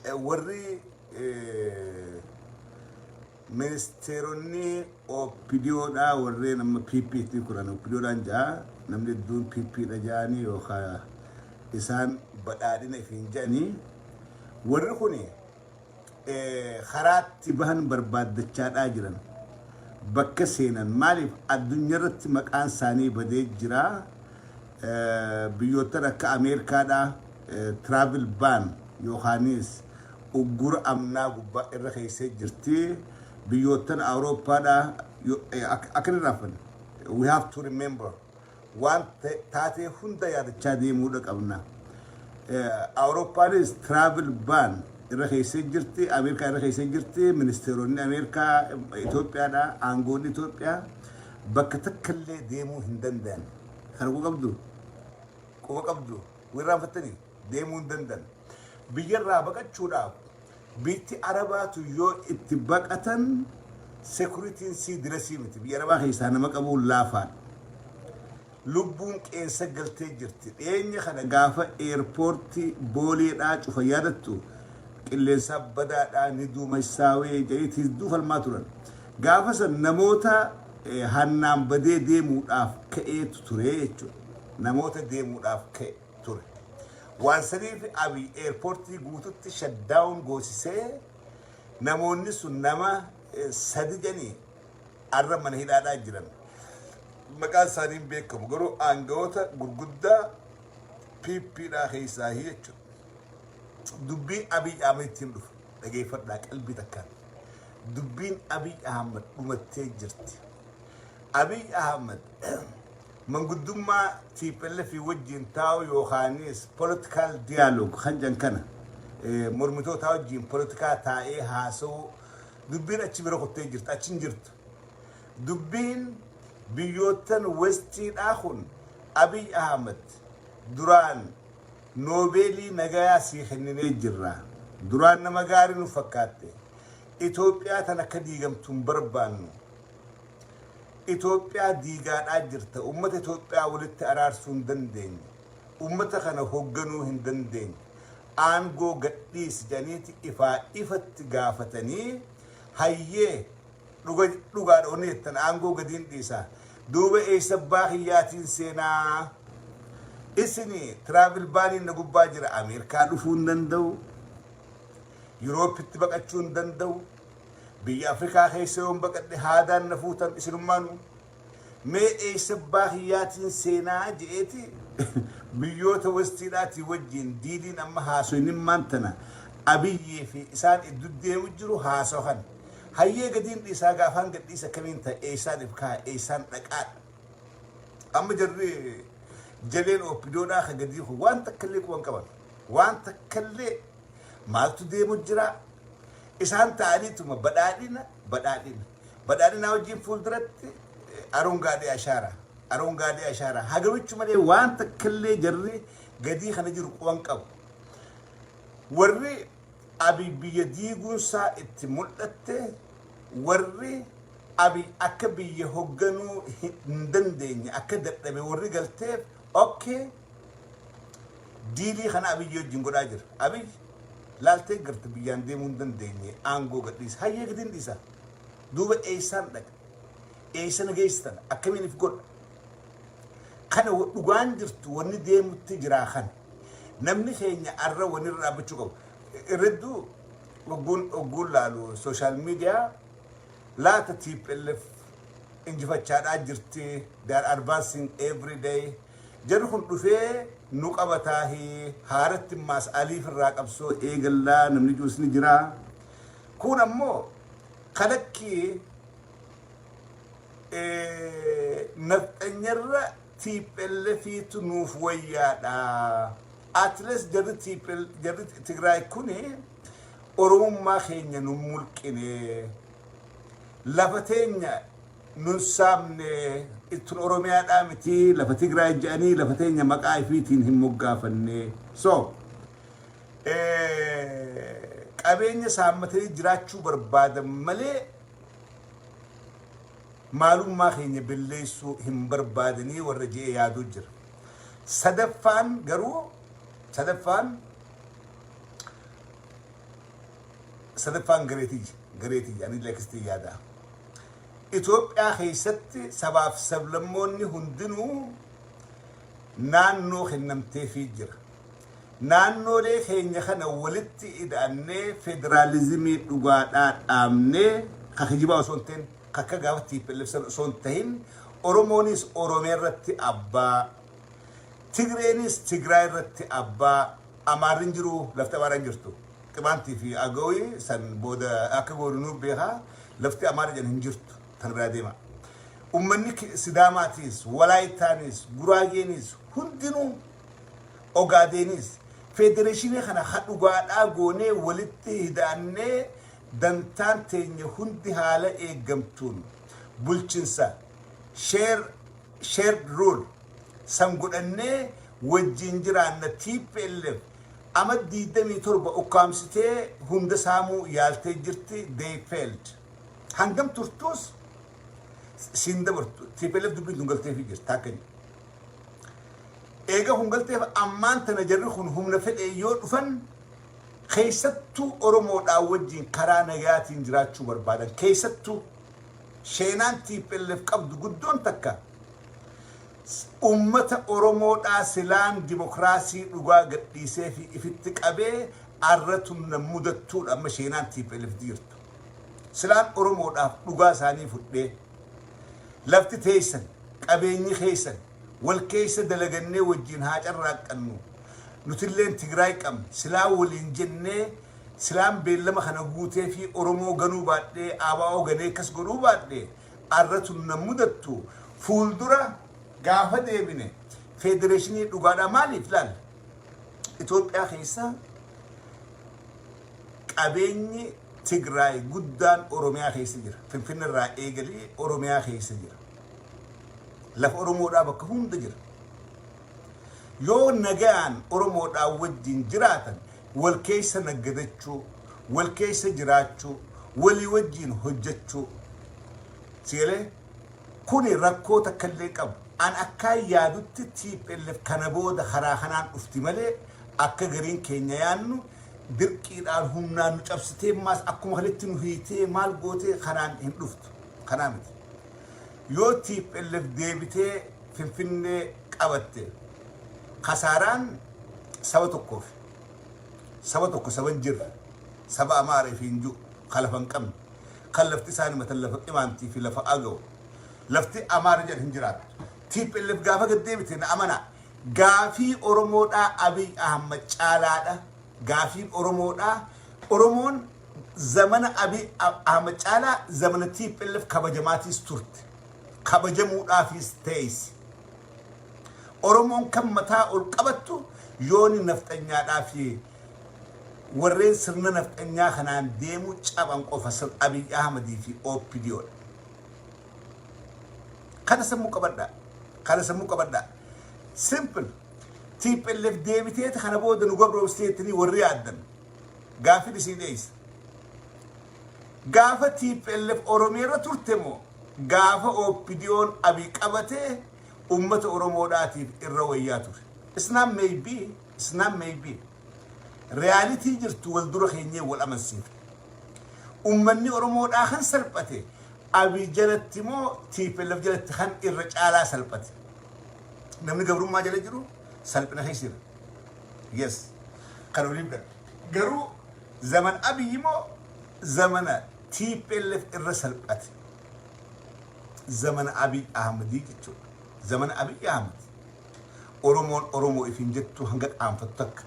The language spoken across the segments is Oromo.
warri ministeeronni OPDO dha warri nama PP ti kuran OPDO dhaan jaa namni duun PP dha jaanii yookaan isaan badhaadhina ifiin jaanii warri kuni kharaatti bahan barbaaddachaadhaa jiran bakka seenan maaliif addunyaa irratti maqaan isaanii badee jira biyyoota akka Ameerikaadhaa travel ban yohanis ugur amna gubbaa irra keessee jirti biyyoota Awurooppaadhaa akka rafan we have to remember one taatee hunda yaadachaa deemuudha qabna Awurooppaanis travel ban irra keessee jirti Ameerikaa irra keessee jirti ministeeronni Ameerikaa Itoophiyaadhaa aangoonni Itoophiyaa bakka takkallee deemuu hin danda'an kan quba qabdu wirraanfattanii deemuu hin danda'an biyyarraa baqachuudhaaf bitti arabaatu yoo itti baqatan security'n si dirasii miti biyya arabaa keessaa nama qabuun laafaan lubbuun qeensa galtee jirti dhiyeenya kana gaafa eerpoortii booleedhaa cufa yaadattu qilleensa badaadhaa ni duumessaawee ja'iitis duufalmaa turan gaafa san namoota hannaan badee deemuudhaaf ka'eetu ture jechuudha namoota deemuudhaaf ka'e ture waan saniif abi eerpoortii guututti shutdown goosisee namoonni sun nama sadi janii arra mana hidhaadhaa jiran maqaan isaaniin beekamu garuu aangawoota gurguddaa PPdhaa keessaa jechuudha dubbiin Abiy Ahmedtiin dhufu dhageeffadhaa qalbii takkaan dubbiin Abiy Ahmed dhumattee jirti Abiy Ahmed manguddummaa TPLF wajjin taa'u yookaanis political dialogue kan kana mormitoota wajjin politikaa taa'ee haasa'u dubbiin achi bira qottee jirti achi hin jirtu dubbiin biyyootan westiidhaa kun Abiy Ahmed duraan Noobelii nagayaa sii kenninee jirra duraan nama gaarii nu fakkaatte Itoophiyaa tan akka diigamtuun barbaannu Itoophiyaa diigaadhaa jirta ummata Itoophiyaa walitti araarsuu hin dandeenye ummata kana hoogganuu hin dandeenye aangoo gadhiis janiiti ifatti gaafatanii hayyee dhugaadha oneettan aangoo gadiin dhiisaa duuba eessa baahiyyaatiin seenaa isini travel baaniin na gubbaa jira Ameerikaa dhufuu hin danda'u Yuroopitti baqachuu hin danda'u biyya Afrikaa keessa yoon baqadhe haadaan na fuutan isinummaanu mee eessa baahiyyaatiin seenaa je'eeti biyyoota westiidhaatii wajjin diidiin amma haasoynin maantana Abiyyee fi isaan iddoo deemu jiru haasawan hayyee gadiin dhiisaa gaafaan gadhiisa kamiin ta'e eessaan ifkaa eessaan dhaqaadha amma jarri jaleen OPDOdhaa ka gadii kun waan takkallee quban qaban waan takkallee maaltu deemu jira isaan ta'aniituma badhaadhina wajjin fuulduratti aroongaadhee ashaaraa hagamichu malee waan takkallee jarri gadii kana jiru quban qabu warri Abiy biyya diiguunsaa itti mul'atte warri Abiy akka biyya hoogganuu hin dandeenye akka dadhabe warri galteef okay diilii kana Abiy wajjin godhaa jira Abiy laaltee garta biyyaan deemuu hin dandeenye aangoo gadhiisa hayyee gadiin dhiisa duuba eessaan dhaqa eessana geessitan akkamiin if godha kana dhugaan jirtu wanni deemutti jiraa kan namni keenya arra wanirra dhaabbachuu qabu irraddu ogguun laalu social media laata TPLF injifachaadhaa jirti they are advancing every day jarri kun dhufee nu qabataahi haaratti maas aliif irraa qabsoo eegallaa namni juusni jira kun ammoo kalakki nafxanyarra TPLFiitu nuuf wayyaadha atlas jarri Tigraay kuni Oromummaa keenya nu mulqine lafa teenya nun saamne ittun Oromiyaadhaa miti lafa Tigraay jedhanii lafa teenya maqaa ifiitiin hin moggaafanne so qabeenya saammatanii jiraachuu barbaadan malee maalummaa keenya billeessuu hin barbaadanii warra jee yaaduu jira sadaffaan sadaffaan gareetii ani leekstii yaada Itoophiyaa keessatti sabaaf sablammoonni hundinuu naannoo kennamtee fi jira naannoolee keenya kana walitti ida'annee federaalizimii dhugaadhaa dhaabnee kakijibaa osoon ta'in kakka gaafa TPLF osoon ta'in Oromoonis Oromiyaa irratti abbaa Tigreenis Tigraay irratti abbaa Amaarin jiru lafti Amaaraan jirtu qibaantii fi agawii san booda akka goonuu beekaa lafti Amaara jedhan hin jirtu tan biraa deema ummanni Sidaamaatis Walaayitaanis Guraagenis hundinuu Ogaadenis federeeshinii kana dhugaadhaa goonee walitti hidhaannee dantaan teenya hundi haala eeggamtuun bulchinsa shared rule san godhannee wajjin jiraanna TPLF ama 27 ukkaamsitee hunda saamuu yaaltee jirti they failed hangam turtus siin dabartu TPLF dubbiin hungaltee fi jirta akkani eega hungalteef ammaan tana jarri kun humna fedhe yoo dhufan keessattuu Oromoodhaa wajjin karaa nagaatiin jiraachuu barbaadan keessattuu sheenaan TPLF qabdu guddoon takka ummata Oromoodhaa silaan dimokiraasii dhugaa gadhiisee fi ifitti qabee arratun mudattuudha amma sheenaan TPLF jirtu silaan Oromoodhaaf dhugaa isaanii fudhee lafti teessan qabeenyi keessan wal keessa dalagannee wajjin haa carraaqqannu nutilleen Tigraay qabna silaa waliin jennee silaan beellama kana guutee fi Oromoo ganuu baadhee ABO ganee kas godhuu baadhee arratun mudattu fuuldura gaafa deebine federeeshinii dhugaadhaa maaliif laal Itoophiyaa keessa qabeenyi Tigraay guddaan Oromiyaa keessa jira Finfinnee irraa eegalee Oromiyaa keessa jira laf Oromoodhaa bakka hunda jira yoo nagaan Oromoodhaa wajjin jiraatan wal keessa naggadachuu wal keessa jiraachuu walii wajjin hojjechuu sigalee kuni rakkoo takkallee qabu an akka yaadutti TPLF kana booda karaa kanaan dhufti malee akka gariin keenya yaannu dirqiidhaan humnaan nu cabsitee maas akkuma kaletti nu hiitee maal gootee kanaan hin dhuftu kanaa miti yoo TPLF deebitee Finfinnee qabatte kasaaraan saba tokkoof saban jirra saba Amaaraa fi Injuu kalafan qabne kan lafti isaanii matan lafa qimaantii fi lafa agaw lafti Amaaraa jedhan hin jiraatu TPLF gaafa gad deebite na amana gaafii Oromoodhaa Abiy Ahmad caalaadha gaafii Oromoodhaa Oromoon zamana Abiy Ahmad caalaa zamana TPLF kabajamaatis turte kabajamuudhaafis ta'isi Oromoon kan mataa ol qabattu yooni nafxanyaadhaa fi warreen sirna nafxanyaa kanaan deemu caban qofa sir Abiy Ahmadii fi OPDO kana sammuu qabadha simple TPLF deebitee kana booda nu gabroomsiteetanii warri yaaddan gaafii isiin eeysa gaafa TPLF Oromiyaa turte moo gaafa OPDO'n Abiy qabatee ummata Oromoodhaatiif irra wayyaa ture it's not maybe reality jirtu wal dura keenyee wal amansiif ummanni Oromoodhaa kan salphate Abiy jalatti moo TPLF jalatti kan irra caalaa salphate namni gabrummaa jala jiru salphina keessira yes kan waliin garuu zaman Abiy moo zamana TPLF irra salphate zaman Abiy Ahmad jechuudha zaman Abiy Ahmad Oromoo ifin jettu hanga qaanfattu akka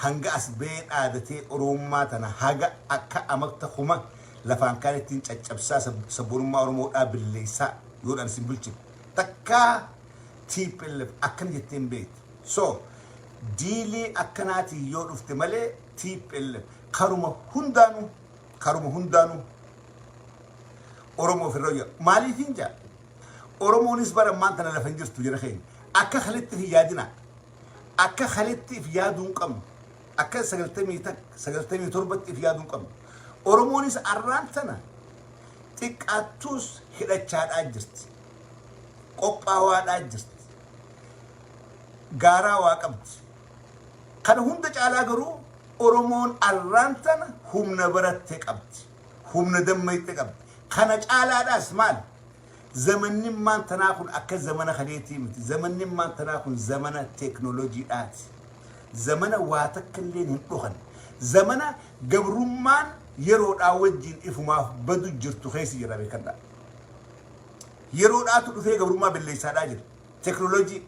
hanga asbee dhaadatee Oromummaa tana haga akka amakta kuma lafaan kan ittiin caccabsaa sabboonummaa Oromoodhaa billeessaa yoodhaan isin bulchine takkaa TPLF akkana jetteen beekti so diilii akkanaatiin yoo dhufte malee TPLF karuma hundaanuu Oromoo ofirra yoo maaliifin jaa Oromoonis bara maanta na lafan jirtu jira keenya akka khalitti fi yaadina akka khalitti fi yaaduun qabnu akka 97 fi yaaduun qabnu Oromoonis arraan tana xiqqaattus hidhachaadhaa jirti qophaawaadhaa jirti gaaraa waa qabdi kana hunda caalaa garuu Oromoon arrantana humna baratte qabdi. Humna dammayte qabdi. Kana caalaadhaas maal? Zamanni maan tanaa kun akka zamana khaleetii miti. Zamanni maan tanaa kun zamana teknooloojiidhaati. Zamana waa takka illee hin dhugan. Zamana gabrummaan yeroodhaa wajjin ifumaaf badu jirtu keessa jira beekadha. Yeroodhaatu dhufee gabrummaa balleessaadhaa jira. Teknooloojii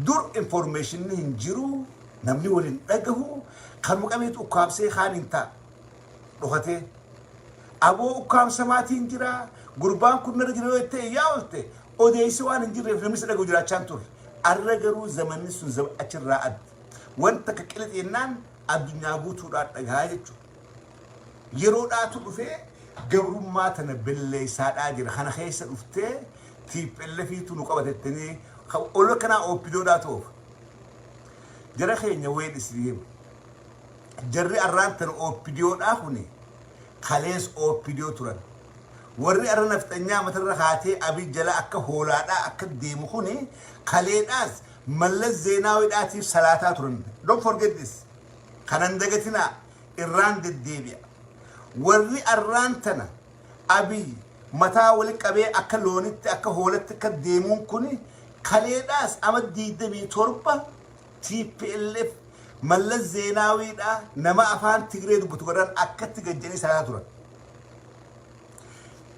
dur information hin jiru. Namni waliin dhagahu kan muqameetu ukkaamsee kaan hin ta'a. Dhokatee aboo ukkaamsa maatiin jira. Gurbaan kun nara jira yoo ta'e yaa oolte odeessi waan hin jirreef namni dhagahu jiraachaan ture. Arra garuu zamanni sun achirraa adda. Wanta akka qilixeennaan addunyaa guutuudhaan dhagaa jechuudha. Yeroodhaatu dhufee gabrummaa tana balleessaadhaa jira. Kana keessa dhuftee TPLFiitu nu qabatettanii ol kanaa OPDOdhaa ta'uuf. Jara keenya ween isliim. Jarri arraan tana OPDOdhaa kuni kalees OPDO turan. Warri arra naftanyaa matarra kaatee abii jala akka hoolaadhaa akka deemu kuni kaleedhaas mallas zeenaawiidhaatiif salaataa turan. Don't forget this. Kanan dagatinaa irraan deddeebi'a. Warri arraan tana abii mataa wali qabee akka loonitti akka hoolatti akka deemuun kuni kaleedhaas ama 27 TPLF mallas zeenaawiidhaa nama afaan Tigree dubbatu godhan akkatti gajjanii salaataa turan.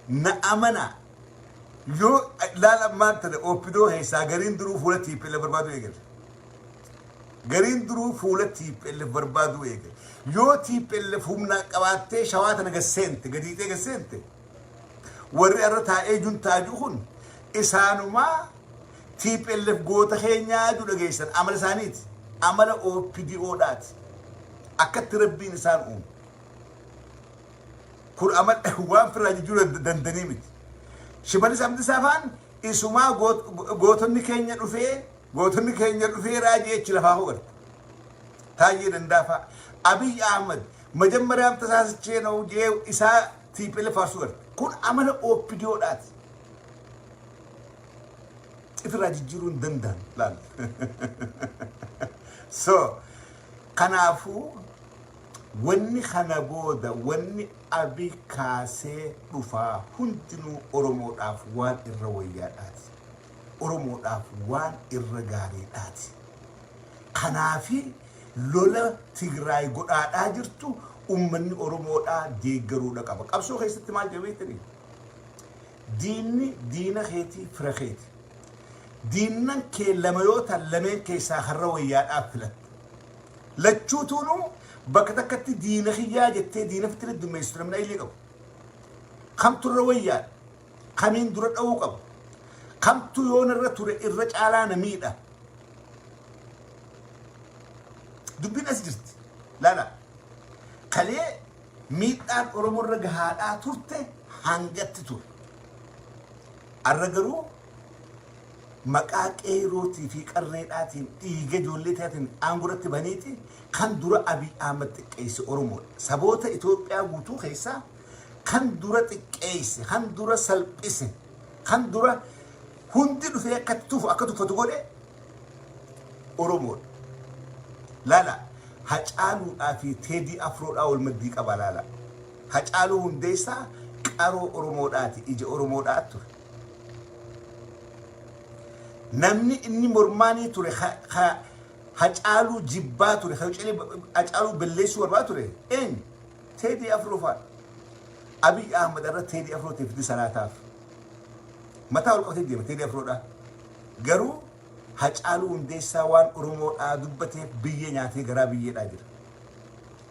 Na amana yoo laala maantana OPDO heessaa gariin duruu fuula TPLF barbaadu eegale. Gariin duruu fuula TPLF barbaadu eegale. Yoo TPLF humna qabaattee shawaata naga seente gadiitee ga seente warri arra taa'ee juntaaju kun isaanumaa TPLF goota keenyaa adu dhageessan amala isaaniiti. Amala OPDOdhaati. Akkatti rabbiin isaan uumu. Kun amal waan firraa jijjiiruu dandanii miti. Shibali sabdi safaan isumaa gootonni keenya dhufee raajii echi lafaa hogarte. Taayee dandaafa. Abiy Ahmed majammariyaam tasaasichee na'u jee isaa TPLF faarsuu garte. Kun amala OPDOdhaati. Ifirraa jijjiiruu hin danda'an laal. So kanaafu wanni kana booda wanni abii kaasee dhufaa hundinuu Oromoodhaaf waan irra wayyaadhaati. Oromoodhaaf waan irra gaariidhaati. Kanaafi lola Tigraay godhaadhaa jirtu ummanni Oromoodhaa deeggaruudha qaba. Qabsoo keessatti maal jabeettanii? Diinni diina keetii fira keeti. Diinnan kee lama yoo ta'an lameen keessaa har'a wayyaadhaaf filatte. Lachuutuunu bakka takkatti diina kiyyaa jettee diina fitile dummeessitu namni illee qabu. Kamtu irra wayyaadha? Kamiin dura dha'uu qabu? Kamtu yoon irra ture irra caalaa namiidha? Dubbiin as jirti. Laala. Kalee miidhaan Oromoo irra gahaadhaa turte hangatti ture. Arra garuu maqaa qeerootii fi qarreedhaatiin dhiiga ijoollee taatiin aanguratti baniiti kan dura Abiy Ahmed xiqqeesse Oromoodha. Saboota Itoophiyaa guutuu keessaa kan dura xiqqeesse, kan dura salphise, kan dura hundi dhufee akka tuffatu godhe Oromoodha. Laala Hacaaluudhaa fi Teedii Afroodhaa wal maddii qaba laala. Hacaaluu Hundeessaa qaroo Oromoodhaati, ija Oromoodhaa ture. Namni inni mormaanii ture Hacaaluu jibbaa ture, Hacaaluu balleessuu barbaa ture. Eenyu? Teedii Afroo fa'a. Abiy Ahmed irra Teedii Afrootiif fidi salaataaf. Mataa ol qabatee deema Teedii Afroodhaa. Garuu Hacaaluu Hundeessaa waan Oromoodhaa dubbateef biyya nyaatee garaa biyyeedhaa jira.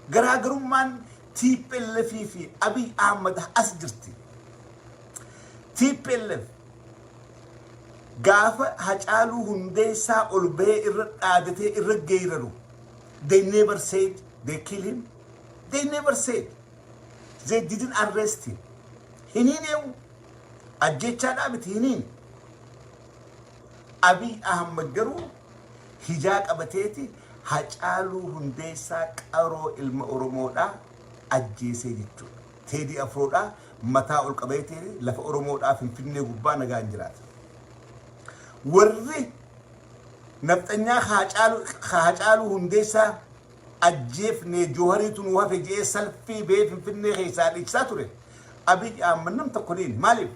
Garaagarummaan TPLF fi Abiy Ahmed as jirti. TPLF gaafa Hacaaluu Hundeessaa ol bahee irra dhaadatee irra geeraru. They never said they kill him. They never said. They didn't arrest him. Hiniin ajjechaadhaa miti hiniin. Abiy Ahmed garuu hijaa qabateeti Hacaaluu Hundeessaa qaroo ilma Oromoodhaa ajjeesee jechuudha. Teedii Afroodhaa mataa ol qabatee lafa Oromoodhaa Finfinnee gubbaa nagaan jiraata. Warri naftanyaa Hacaaluu Hundeessaa ajjeefnee Joohariitu nu hafe jee salphii bee Finfinnee keessaa dhiichisaa ture. Abiy Ahmed nam tokkoniin maaliif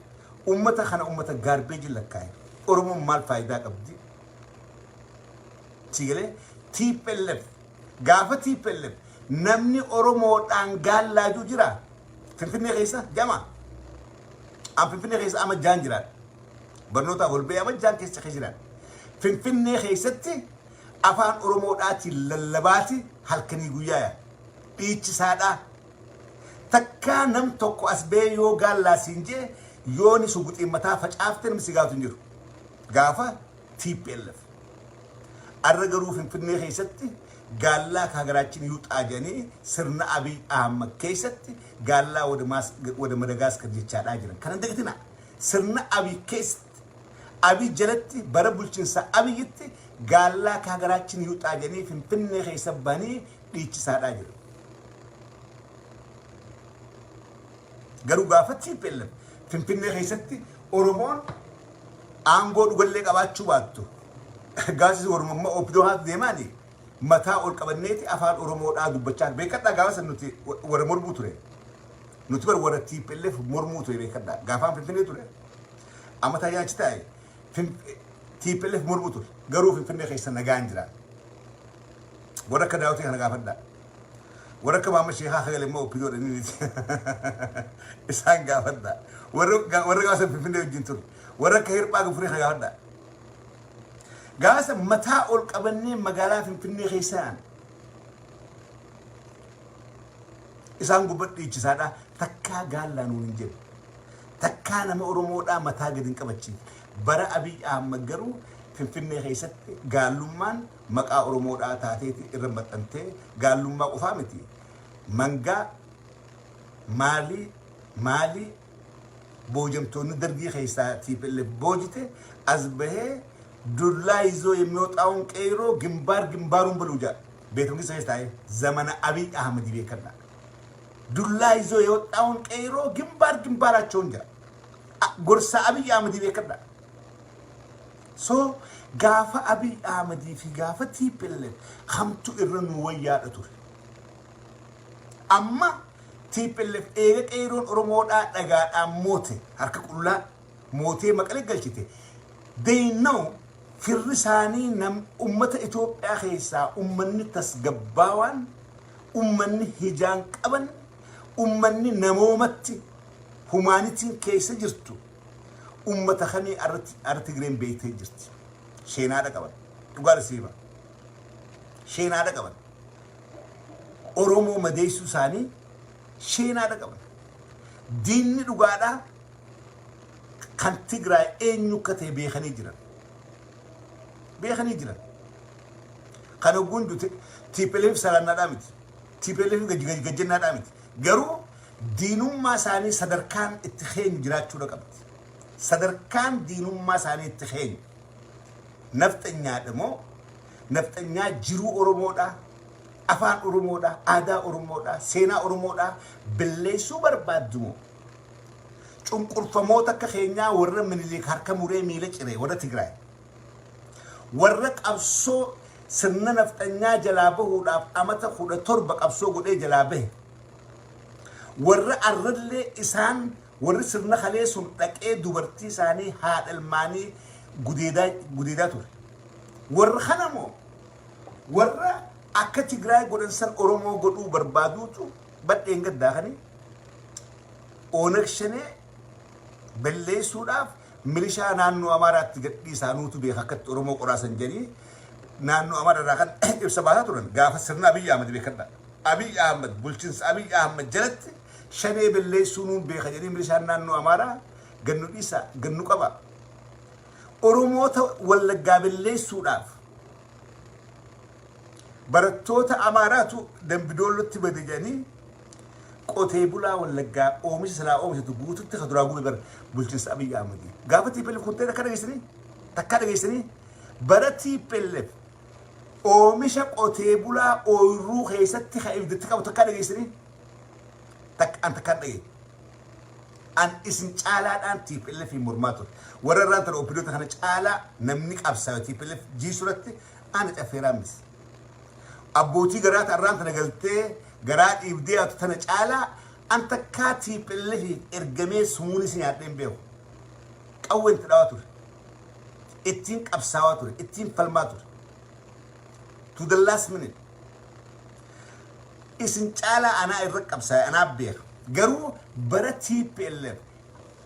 ummata kana ummata gaarbeeji lakkaa'e. Oromoon maal faayidaa qabdi? Sigalee TPLF gaafa TPLF namni Oromoodhaan gaallaaju jira. Finfinnee keessa jama. An Finfinnee keessa ama jaan jiraadha. Barnoota golbee ama jaan keessa jiraadha. Finfinnee keessatti afaan Oromoodhaatiin lallabaati halkanii guyyaa dhiichisaadha. Takkaa nam tokko as bee yoo gaallaa siin jee yooni suguxiin mataa facaafte namni si gaafatu hin jiru. Gaafa TPLF arra garuu Finfinnee keessatti gaallaa kaagaraachin yuuxaa jedhanii sirna Abiy Ahmed keessatti gaallaa wada Madagaskar jechaadhaa jiran. Kana dagatina sirna Abiy keessatti Abiy jalatti bara bulchiinsa Abiyyitti gaallaa kaagaraachin yuuxaa jedhanii Finfinnee keessa banii dhiichisaadhaa jiran. Garuu gaafa TPLF Finfinnee keessatti Oromoon aangoo dhugallee qabaachuu baattu. Gaasisi Oromummaa OPDO haati deemaani mataa ol qabanneeti afaan Oromoodhaa dubbachaa beekadhaa gaafa san nuti warra mormuu ture. Nuti bar warra TPLF mormuu ture beekadhaa gaafaan Finfinnee ture. Amma taayaachi taa'e TPLF mormuu ture. Garuu Finfinnee keessa nagaan jira. Warra akka daawwatee kana gaafadhaa. Warra akka maamma sheekaa hagalee immoo OPDO dhaniiti. Isaan gaafadhaa. Warra gaafa Finfinnee wajjin ture. Warra akka hirphaa gafuree kana gaafadhaa. Gaasa mataa ol qabannee magaalaa Finfinnee keessaan isaan gubbatti dhiichisaadha. Takkaa gaallaa nuun hin jedhu. Takkaa nama Oromoodhaa mataa gadi hin qabachiif. Bara Abiy Ahmed garuu Finfinnee keessatti gaallummaan maqaa Oromoodhaa taateeti irra maxxantee gaallummaa qofaa miti. Mangaa maalii boojamtoonni dargii keessaa TPLF boojite as bahee dullaa ይዞ የሚወጣውን ቀይሮ ግንባሩን ብሉጃ ቤቱን ሲሳይ ዘመነ አቢይ አህመድ ይበከና ዱላ ይዞ የወጣውን ቀይሮ ግንባራቸውን ጃ ጎርሳ አቢይ አህመድ ይበከና ሶ ጋፋ አቢይ አህመድ ፊ ጋፋ TPLF ሀምቱ እረን ወያደቱ አማ TPLF ኤገ ቀይሮን ኦሮሞዳ ደጋዳ ሞቴ አርከ ቁላ ሞቴ መቀለ ገልችቴ they know Firrisani nam ummata Itoophiyaa keessaa ummanni tasgabbawaan ummanni hijaan qaban ummanni namoomatti humaanitiin keessa jirtu ummata kamii arti Tigireen beektee jirti. Sheenaadha qaban. Dhugaa risiiba. Sheenaadha qaban. Oromoo madeessuu isaanii sheenaadha qaban. Diinni dhugaadhaa kan Tigraay eenyu akka ta'e beekanii jiran. Beekanii jiran. Kan oguun TPLF salaannaadhaa miti. TPLF gajjannaadhaa miti. Garuu diinummaa isaanii sadarkaan itti keenyu jiraachuudha qabdi. Sadarkaan diinummaa isaanii itti keenyu. Nafxanyaadha moo nafxanyaa jiruu Oromoodhaa, afaan Oromoodhaa, aadaa Oromoodhaa, seenaa Oromoodhaa balleessuu barbaaddu moo cunqurfamoota akka keenyaa warra Minilik harka muree miila ciree warra Tigraay. Warra qabsoo sirna nafxanyaa jalaa bahuudhaaf amata 17 qabsoo godhee jalaa bahe. Warra arrallee isaan warri sirna kalee sun dhaqee dubartii isaanii haadha ilmaanii gudeedaa ture. Warra kana moo warra akka Tigraay godhan san Oromoo godhuu barbaaduutu badheen gaddaa kanii Onag Shanee balleessuudhaaf milishaa naannoo Amaaraatti gadhiisaanuutu beeka akkatti Oromoo qoraasan jedhanii naannoo Amaaraarraa kan ibsa baasaa turan gaafa sirna Abiy Ahmed beekadha. Abiy Ahmed bulchiinsa Abiy Ahmed jalatti Shanee balleessuunuun beeka jedhanii milishaan naannoo Amaaraa gannu dhiisa gannu qaba. Oromoota Wallaggaa balleessuudhaaf barattoota Amaaraatu Dambidoollotti bade jedhanii qotee bulaa Wallaggaa oomisha silaa oomishatu guututti kaduraa gube bar bulchiinsa Abiy Ahmed. Gaafa TPLF kuntee takka dhageessanii bara TPLF oomisha qotee bulaa ooyiruu keessatti ka ibidatti qabu takka dhageessanii takka dhagee. An isin caalaadhaan TPLF mormaa ture. Warra irraan tana OPDO kana caalaa namni qabsaa TPLF jiisuratti ana cafeeraa miti. abbootii garaa tarraan tana galtee garaa dhiibdee atu tana caalaa anta kaatii pellefi ergamee sumuuni si nyaadheen beeku qawween tidhawaa ture ittiin qabsaawaa ture ittiin falmaa ture to the last minute isin caalaa anaa irra qabsaa'e anaa beeka garuu bara TPLF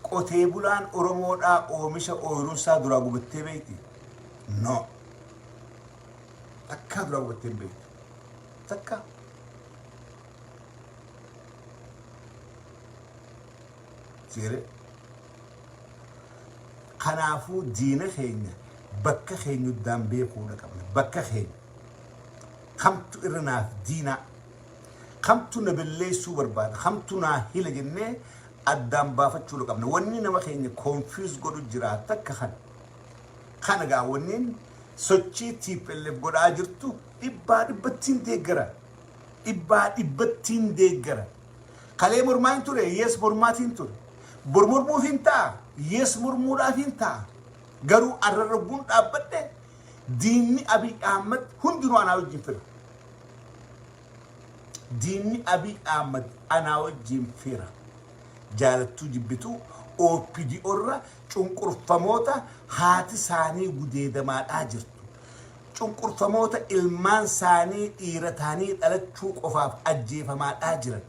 qotee bulaan Oromoodhaa oomisha ooyiruusaa duraa gubattee beekti no takkaa duraa gubattee beekti takkaa سيرة خنافو دينا خين بكا خين قدام بيقونا كمان بكا خين خمتو إرناف دينا خمتو نبلي سوبر باد خمتو ناهيلا جنة قدام بافتشو لو كمان ونين نما خين كونفيوز قدو جرا تك خانقا ونين سوتشي تيب اللي بقول آجرتو إباد بتين ديقرا إباد بتين ديقرا خلي مرمين توري يس مرماتين توري برمرمو فينتا يس مرمورا فينتا قالوا الرجون أبدا ديني أبي أحمد هندرو أنا وجيفر ديني أبي أحمد أنا وجيفر جالتو جبتو OPDO أورا چونكور فموتا هاتي ساني جديدة ما أجرتو چونكور فموتا إلمان ساني إيرتاني ألا تشوك أفاف أجيف ما أجرت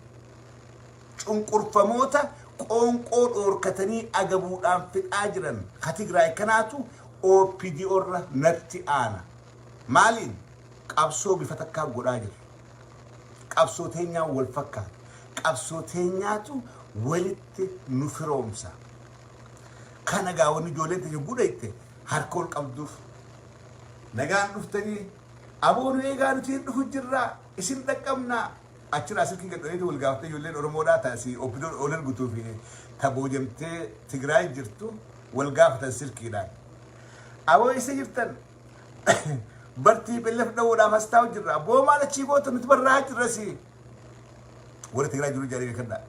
چونكور فموتا قونقود أوركتني أجابو أم في أجرن خاتيجراي كناتو OPDO أورا نتي أنا مالين قابسو بفتكا غراجر قابسو تينيا والفكا قابسو تينياتو ولت نفرومسا كان جاوني جولنت يقوليته هركول قبضوف نجان نفتني أبو نيجان تين نفجرا اسم تكمنا أشرا سلكين كتير والجاوته يولين أورمودا تاسي OPDO أولن قطوفي تبوجمت تجراي جرتو والجاوته سلكينا أبو يسجرتن برتي باللفنا ولا مستاو جرا أبو ما لتشيبوت نتبرع جرسي ولا تجراي جرو جاري كذا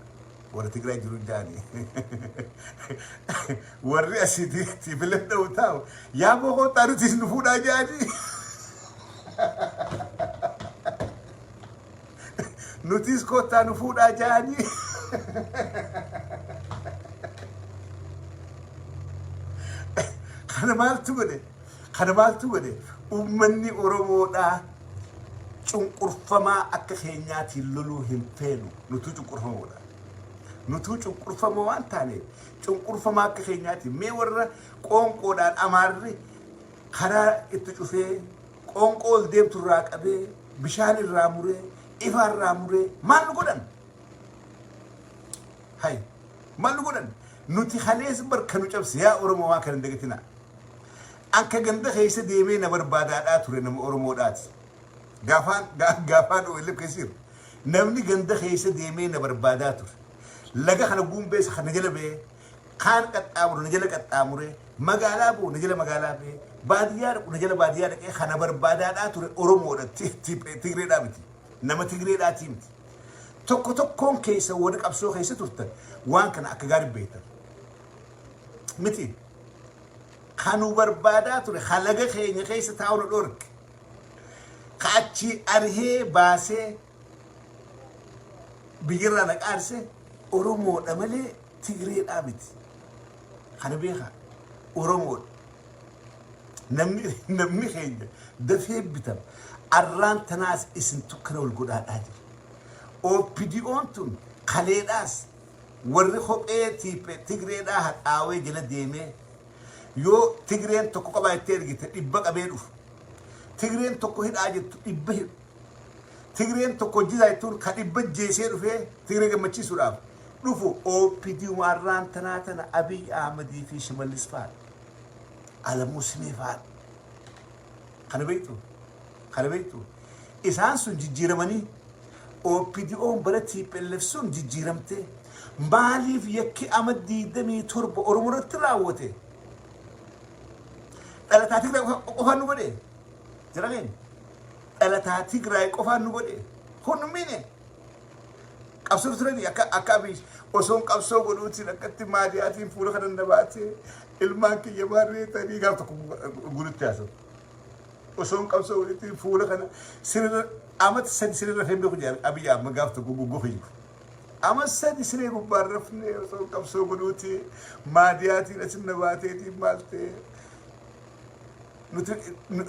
ولا تجراي جرو جاني وري أسيدي تبلفنا وتاو يا بوه تارو تسنفونا جاني نوتيس كوتا نفونا جاني خنا مالتو غدي أمني أورومو دا چونقر فما أكا خينياتي لولو هم فينو نتو چونقر فما دا نتو چونقر فما وانتاني چونقر فما أكا خينياتي مي ورا قونقو دان أماري خرا اتجوفي قونقو الديم تراك أبي بشان الراموري إفار راموري مال نقودن هاي مال نقودن نتي خليس بركنو جبس يا أورومو ما كان دقتنا أنك جنده خيس ديمي نبر بادات توري نم أورومودات غافان ويلب كثير نمني جنده خيس ديمي نبر بادات تور لقى خنا قوم بس خنا نجلا به خان كتامر نجلا كتامره مقالا بو نجلا مقالا به باديار نجلا باديار كي خنا بر بادات تور أورومودات تيجري دامتي نما تيجري داتيمتي توكون كيس ودك أبسو خيس تورتن وان كان أكجار بيتر متي خانو بربادات خلقة خيني خيس تاون الأورك خاتشي أرهي باسه بيجرا لك أرسه أورومو أملي تيجري أبيت خنا بيخا أورومو نمي خيني دفي بتم أران تناس اسم تكنو الجودات أجر OPDO أنتم خليداس ورخو تيجري ده هتقاوي جل ديمه يو تيجرين تكو كبا يترجت يبقى بيروف تيجرين تكو هيد أجد يبه تيجرين تكو جزء يتون كتيبة جيسير فيه تيجرين ماشي سراب نوفو OPDO ماران تنا أبي أحمدي في شمال الإسفار على مسلمي فات خنا بيتو إنسان سون جيرماني OPDO برتي باللفسون جيرمته مالي في يكي أمدي دمي ترب أورمور تراوته ألا تاتيك قفان نبدي جرعين ألا تاتيك راي قفان نبدي هون مينه قبصور ترى أكابيش osoon qabsoo godhuutiin akkatti maadiyaatiin fuula kana nabaatee ilmaan kiyya maarree ta'anii gaaf tokko gulutti haasa'u. osoon qabsoo itti fuula kana sirra amat sadi sirra fembee ku jaa abiyyaa magaafta guguggoo fayyadu. Amat sadi siree gubbaan rafne osoon qabsoo godhuuti maadiyaatiin asin nabaateetiin maaltee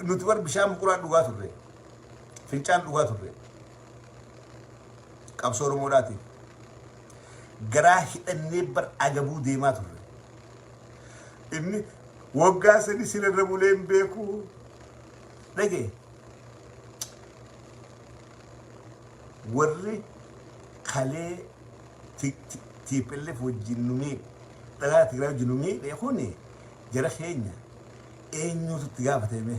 nuti war bishaan quraan dhugaa turre fincaan dhugaa turre qabsoo Oromoodhaati garaa hidhannee bar agabuu deemaa turre inni waggaa sadi sirra buleen beeku dhage warri kalee TPLF wajjin numee dhagaa Tigraay wajjin numee beekuni jara keenya eenyuutu itti gaafatame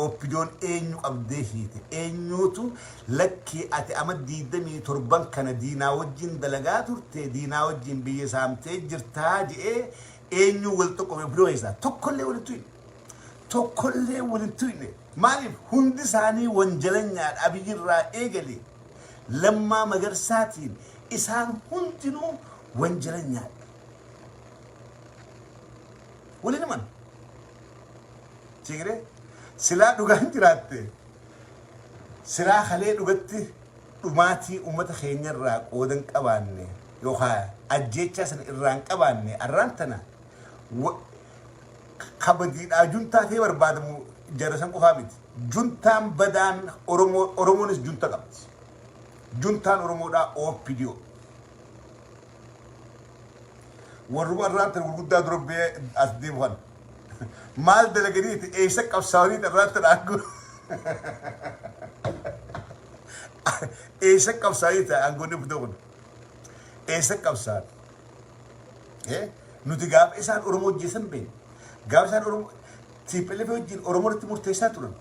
OPDO'n eenyu qabdee hiite eenyuutu lakkii ati ama 27 kana diinaa wajjin dalagaa turte diinaa wajjin biyya saamtee jirtaa jedhee eenyu wal tokko OPDO isaa tokkollee walitti hidhe maaliif hundi isaanii wanjalanyaadha abiyyirraa eegale lammaa magarsaatiin isaan hundinuu wanjalanyaadha waliin himan Tigre silaa dhugaan jiraatte silaa halee dhugatti dhumaatii ummata keenyarraa qoodan qabaanne yookaan ajjeechaa sana irraan qabaanne arraan tana kabadiidhaa juntaa ta'ee barbaadamu jarasan qofaa miti juntaan badaan Oromoonis junta qabdi juntaan Oromoodhaa OPDO warruma arraan tana gurguddaa durobbee as deemuhan maal dalaganii eessa qabsaa'anii irratti dhaagu eessa qabsaa'anii aangoonni OPDO kun eessa qabsaa'an nuti gaafa isaan Oromoo hojjetan beekne gaafa isaan Oromoo TPLF wajjin Oromooti murteessaa turan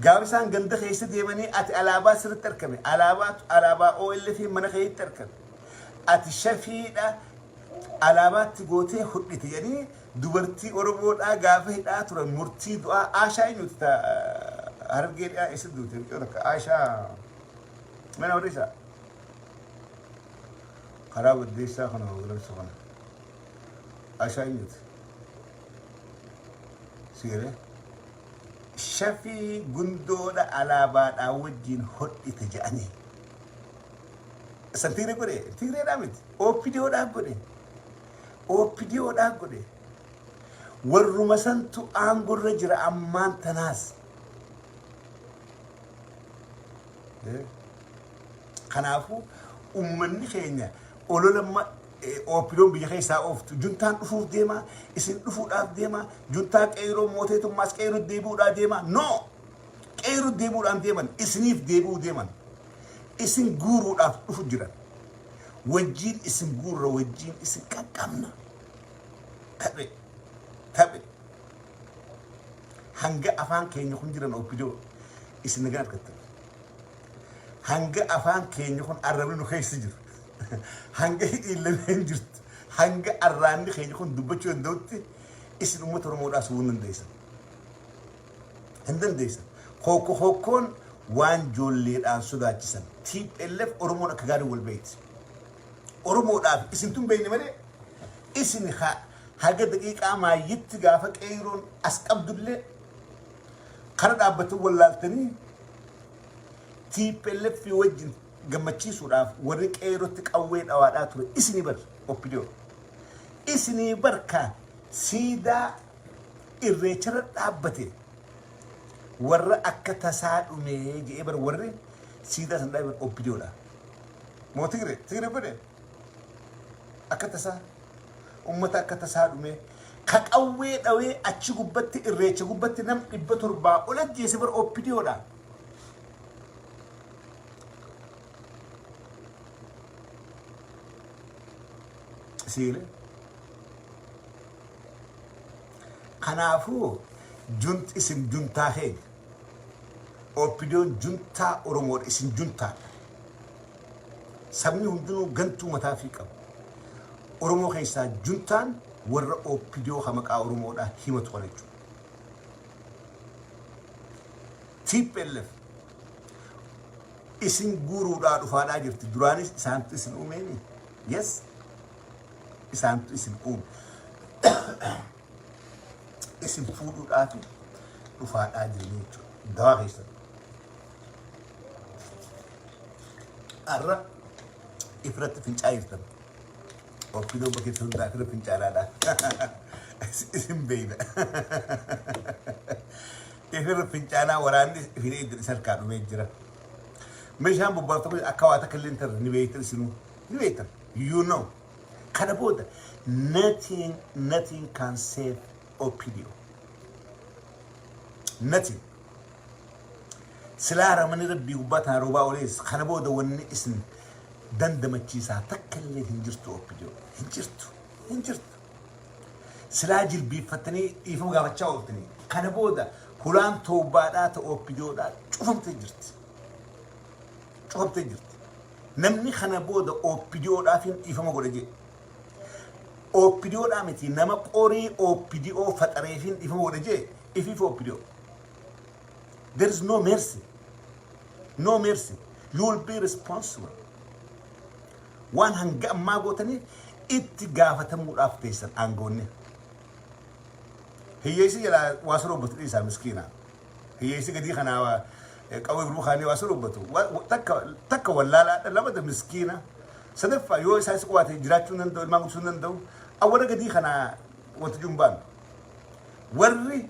gaafa isaan ganda keessa deemanii ati alaabaa sirriitti argame alaabaa OLF mana keessatti argame ati shafiidha alaabaatti gootee hudhite jedhanii dubartii Oromoodhaa gaafa hidhaa turan murtii du'aa Aashaa eenyuuti hargeedhaa isa duute Aashaa mana warrisaa karaa baddeessaa kana walitti kana Aashaa eenyuuti siire shafii gundoodha alaabaadhaa wajjin hodhite jedhanii san Tigree godhe Tigreedhaa miti OPDOdhaa godhe warruma santu aangorra jira ammaan tanaas kanaafu ummanni keenya ololamma OPDO'n biyya keessaa ooftu juntaan dhufuuf deema isin dhufuudhaaf deema juntaa qeeroo mooteetummaas qeeroo deebi'uudhaaf deema no qeeroo deebi'uudhaan deeman isiniif deebi'uu deeman isin guuruudhaaf dhufu jiran wajjin isin guurra wajjin isin qaqqabna taphe hanga afaan keenya kun jiran OPDO isin nagaan argattan hanga afaan keenya kun arrabni nu keessa jiru hanga hidhiillameen jirtu hanga arraanni keenya kun dubbachuu danda'utti isin uummata Oromoodhaas waan hin dandeessan hokkoon waan joolleedhaan sodaachisan TPLF Oromoon akka gaarii wal beekti Oromoodhaaf isin tun beekne malee isin haga daqiiqaa maayyitti gaafa qeeroon as qabdullee kana dhaabbatu wallaaltanii TPLF wajjin gammachiisuudhaaf warri qeerootti qawwee dhawaadhaa ture isinii bar OPDO isinii barka siidaa irreechara dhaabbate warra akka tasaa dhumee jedhee bar warri siidaa san dhaabbate OPDOdha moo Tigre bade akka tasaa ummata akka tasaa dhumee ka qawwee dhawee achi gubbatti irreecha gubbatti nam 700 ol ajjeese bar OPDOdha siile kanaafu isin juntaa heeg OPDO'n juntaa Oromoodha isin juntaa sabni hundinuu gantuu mataa fi qabu Oromoo keessaa juntaan warra OPDO maqaa Oromoodhaa himatu kana jechuudha TPLF isin guuruudhaa dhufaadhaa jirti duraanis isaantu isin uumeeni yes isaantu isin uume isin fuudhuudhaatu dhufaadhaa jiranii jechuudha دواء خيسن الرا إفرت فنجايرتن OPDO بكيت سندا إفرت فنجالا اسم بينا إفرت فنجالا وراني في إدريس الكانو ميجرا مش هم ببطل أكواتك اللي انت نبيتر سنو نبيتر you know كان بودا nothing can save OPDO nothing سلارة من ربي وباتها ربا وليس كان بودا وني اسم دندمتشيسا تكلي هنجرتو OPDO هنجرتو سلاجل بيفتني يفهم قابتشا وقتني كان بودا هلان توبادات OPDO دا شوفهم تجرت نمني خنا بودا OPDO دا فين يفهم قولي OPDO دا متي نما قوري OPDO فتريفين يفهم قولي يفهم OPDO there is no mercy you will be responsible وان هنجا ما قوتني اتقافة مؤلاف تيسر انقوني هي يسي يلا واسرو بطريسة مسكينة هي يسي قدي خنا قوي بروخاني واسرو بطو تكا ولا لا بدا مسكينة سنفا يو يسايس قواتي جراتو نندو المانقسو نندو اولا قدي خنا وانتجنبان وري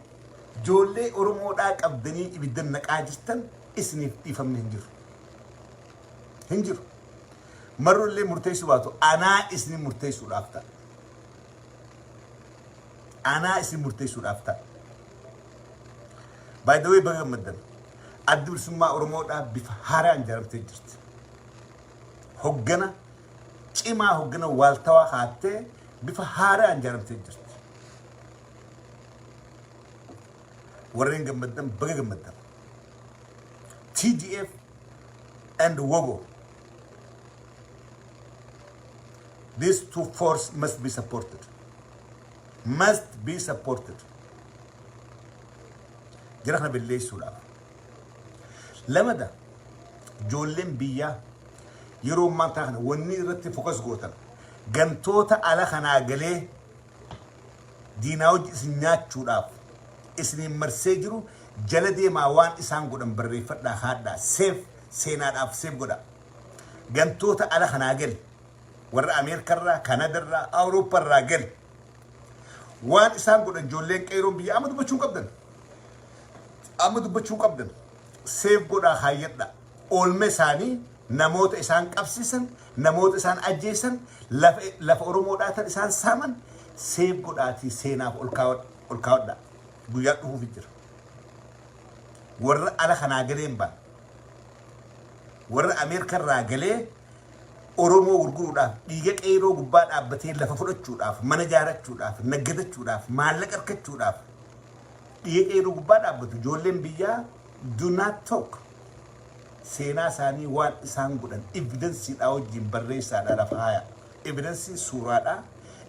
جولي أرومو داك أبدني يبدن نقاجستن اسني تفهم هنجر مرة اللي مرتيسو باتو أنا اسمي مرتيسو رافتا باي ذا واي بقى مدن أدبر سما أرومو دا بفهارة أنجرم تجرت هجنا كما هجنا والتوا خاطة بفهارة أنجرم تجرت ورين جمدن بقى جمدن TDF and WOGO these two forces must be supported جرحنا بالليل سولا لما ده جولين بيا يروم ما تاخنا وني رتي فوكس غوتن جنتوتا على خنا قليه ديناوج سنيات شولاف اسني مرسيجرو جلدي ما وان إسان قدام بريفت دا خادا سيف سيناد أف سيف قدا جنتوتا على خناقل ورا أمريكا را كندا را أوروبا را قل وان إسان قدام جولين كيروم بيا أمدو بچون قبدن سيف قدا خايت دا أولمي ساني نموت إسان قبسيسن نموت إسان أجيسن لف أورومو داتا إسان سامن سيف قداتي سيناف الكاوت دا بيات هو فيجر ورا على خناقلين با ورا أمريكا راقلي أورومو ورقو دا ديجك ايرو قبات أبتين لففلت شوداف منجارت شوداف نقدت شوداف مالك أركت شوداف ديجك ايرو قبات أبتو جولين بيا do not talk سينا ساني وان إسان قدن evidence أو جيم بريسا دا رفايا evidence سورة دا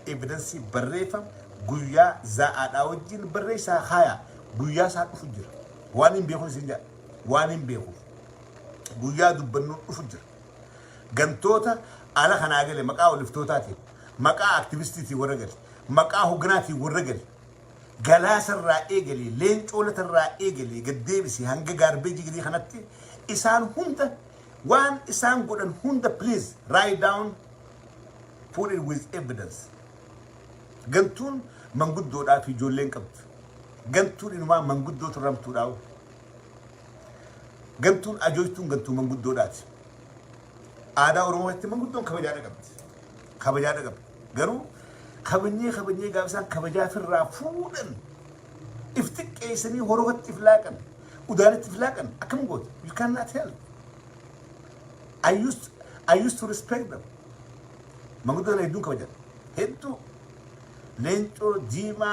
evidence بريفم guya za a dawo jin barre sa haya guya sa fujir wani beku sinja wani beku guya dubbannu fujir gantota ala khanagale maka liftota ti maka activist ti waragal maka hugnati waragal galasar ra'egali len cholatar ra'egali gaddebisi hanga garbeji gidi khanatti isan hunda wan isan godan hunda please write down put it with evidence gantun manguddo da fi jollen qabt gantun inma manguddo turamtu daw gantun ajoytun gantun manguddo dati ada oromo hatti manguddo kabaja da qabt garu khabanye gabsan kabaja firra fudan iftiqesani horobat iflaqan udalat iflaqan akam got you cannot help I used to respect them manguddo na idun kabaja heddu lento dima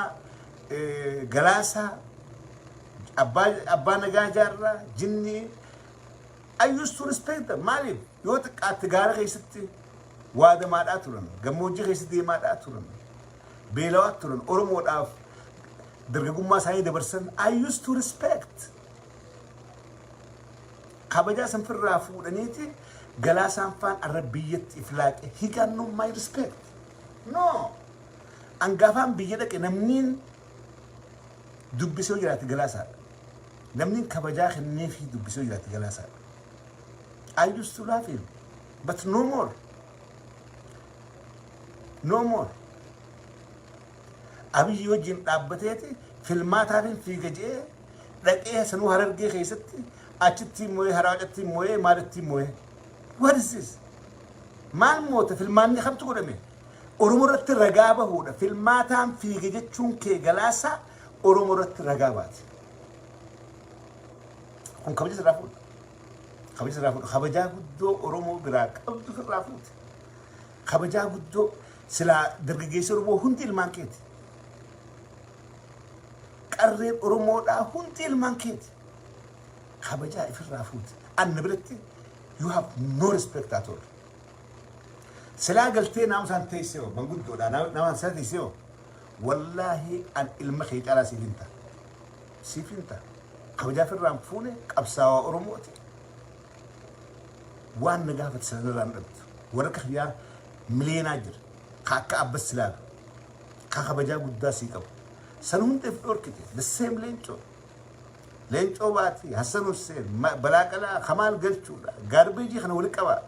galasa abba nagajarra jinni I used to respect them mali yot atgara khaysati wada ma daturan gamoji khaysati ma daturan belawat turan oromo daf dergumma sai de person I used to respect kabaja san firra fu daniti galasa fan arabiyat iflaq he got no my respect no angafan biyada ke namnin dubbiso jirati galasa namni kabajaa kennee fi dubbisuu jiraatti galaasaa. I used to love him, but no more. No more. Abiyyi wajjin dhaabbateeti filmaataa fi fiiga jee dhaqee sanuu harargee keessatti achitti moo'ee haraacatti moo'ee maalitti moo'ee. What is this? Maal moota filmaanni kamtu godhame? Oromoo irratti ragaa bahuudha. Filmaataan fiiga jechuun kee galaasaa Oromoo irratti ragaa baati. Kun kabaja sirraa fuudha. Kabaja sirraa fuudha. Kabajaa guddoo Oromoo biraa qabdu sirraa fuudha. Kabajaa guddoo silaa dargaggeessi Oromoo hundi ilmaan keeti. Qarreen Oromoodhaa hundi ilmaan keeti. Kabajaa ifirraa fuudha. Anna biratti you have no respect at all. Silaa galtee naamusaan teessoo manguddoodhaa naamusaan teessoo wallaahi an ilma kee caalaa siifinta. Siifinta. Kabajaa firraan fuune qabsaawaa Oromooti. Waan na gaafate sanarraan dhabdu. Warra kiyyaa miliyeenaa jira. Ka akka abbas silaalu. Ka kabajaa guddaa sii qabu. San hundeef dhorkite. The same leencoo. Leencoo baati. Hassan Hussein. Balaa qalaa Kamaal galchuudha. Gaarbeejii kana wali qabaa.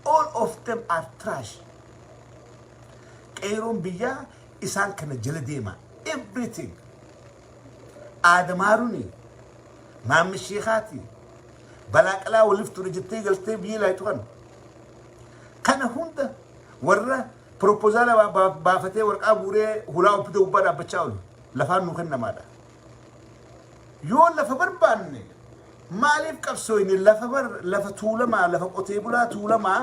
All of them are trash. Qeeroon biyyaa isaan kana jala deema. Everything. Aadamaaruni. Maammi Sheekhaati. Balaa qalaa waliif ture jettee galtee biyyi laayitu kan. Kana hunda warra propozaala baafatee warqaa buuree hulaa OPDO gubbaa dhaabbachaa oolu. Lafaan nuu kennamaadha. Yoo lafa barbaanne maaliif qabsooyne lafa tuulamaa lafa qotee bulaa tuulamaa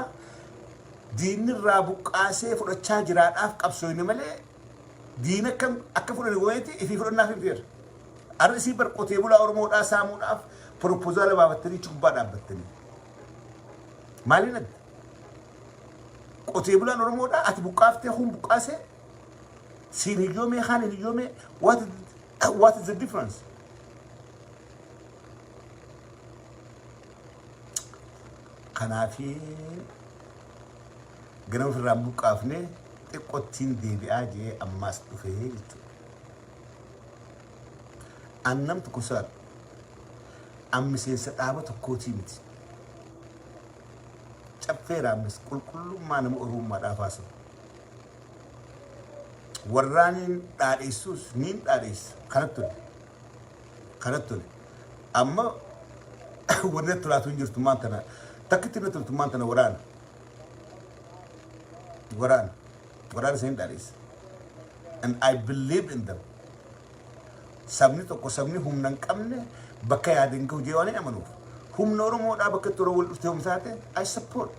diinni irraa buqqaasee fudhachaa jiraadhaaf qabsooyne malee diina akkam akka fudhane gooneeti ifii fudhannaaf hin feera. Arrisii bar qotee bulaa Oromoodhaa saamuudhaaf propozaala baafattanii gubbaa dhaabbattanii. Maaliin adda? Qotee bulaan Oromoodhaa ati buqqaaftee kun buqqaasee siin hiyyoomee kaan hin hiyyoomee what is the difference? Kanaafi ganama firraan buqqaafne xiqqoottiin deebi'aa jee ammaas dhufee jechuudha. Annam tokko saal ammiseensa dhaaba tokkootii miti. Caffeera ammis qulqullummaa nama Oromummaa dhaafaasa. Warraaniin dhaadheessuus niin dhaadheessa. Kanatti tole. Kanatti tole. Amma wanni tolaatu hin jirtu maan tana. Takkitti na toltu maan tana waraana. Waraana. Waraana isaan dhaadheessa. And I believe in them. Sabni tokko sabni humna hin qabne bakka yaadin gahu jee waan hin amanuuf. Humna Oromoodhaa bakka itti Oromoo wal dhuftee humsaate I support.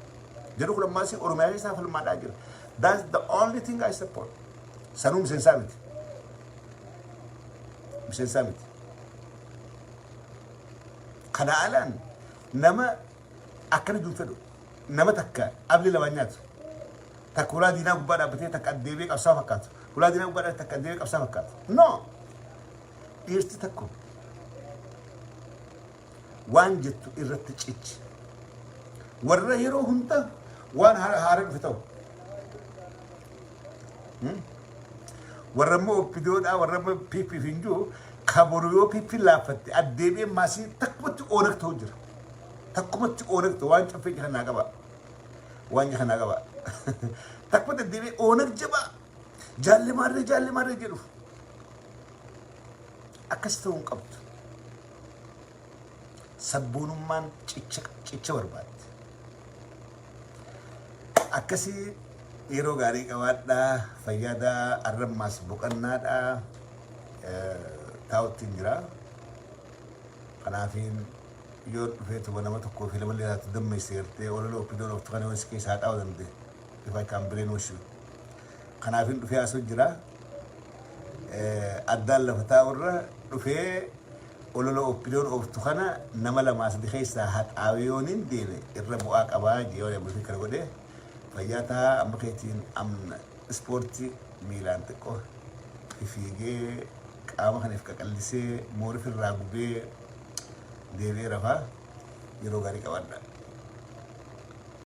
Jedhu kun ammaas Oromiyaa keessaa falmaadhaa jira. That's the only thing I support. Sanuu miseensaa miti. Miseensaa miti. Kana alaan nama akkana jiru fedhu nama takka abli lama nyaatu. Takka hulaa diinaa gubbaa dhaabbatee takka deebi'ee qabsaa fakkaatu. Hulaa diinaa gubbaa dhaabbatee takka deebi'ee qabsaa fakkaatu. No! Dhiirti takko waan jettu irratti cichi. Warra yeroo hunda waan haara dhufe ta'u. Warra immoo OPDOdhaa warra immoo PP hin jiru kaboru yoo PP laaffatte addeebi'ee maasii takkumatti oonag ta'u jira. Takkumatti oonag ta'u waan caffee kanaa qaba. Waan kanaa qaba. Takkumatti addeebi'ee oonag jabaa. Jaalli jedhu. Akkas ta'uu hin qabdu. Sabboonummaan cicha barbaadde. Akkasii yeroo gaarii qabaadhaa fayyadaa arrammaas boqannaadhaa taa'utti hin jira. Kanaafiin yoo dhufeetu nama tokkoo fi lama leelaatti dammeessee gartee ololoo OPDO of tuqanii wansi keessaa dhaa'uu danda'e. If I can brain wash you. Kanaafiin dhufee asuu jira. Addaan lafa taa'urra dhufee ololoo OPDO of tuqana nama lamaas keessaa haxaawiyooniin deeme irra bu'aa qabaa jee yoo kana godhee fayyataa amma keetiin amna ispoortii miilaan xiqqoo fiigee qaama kanaaf qaqallisee moorif irraa gubee deebi'ee rafaa yeroo gaarii qabaadha.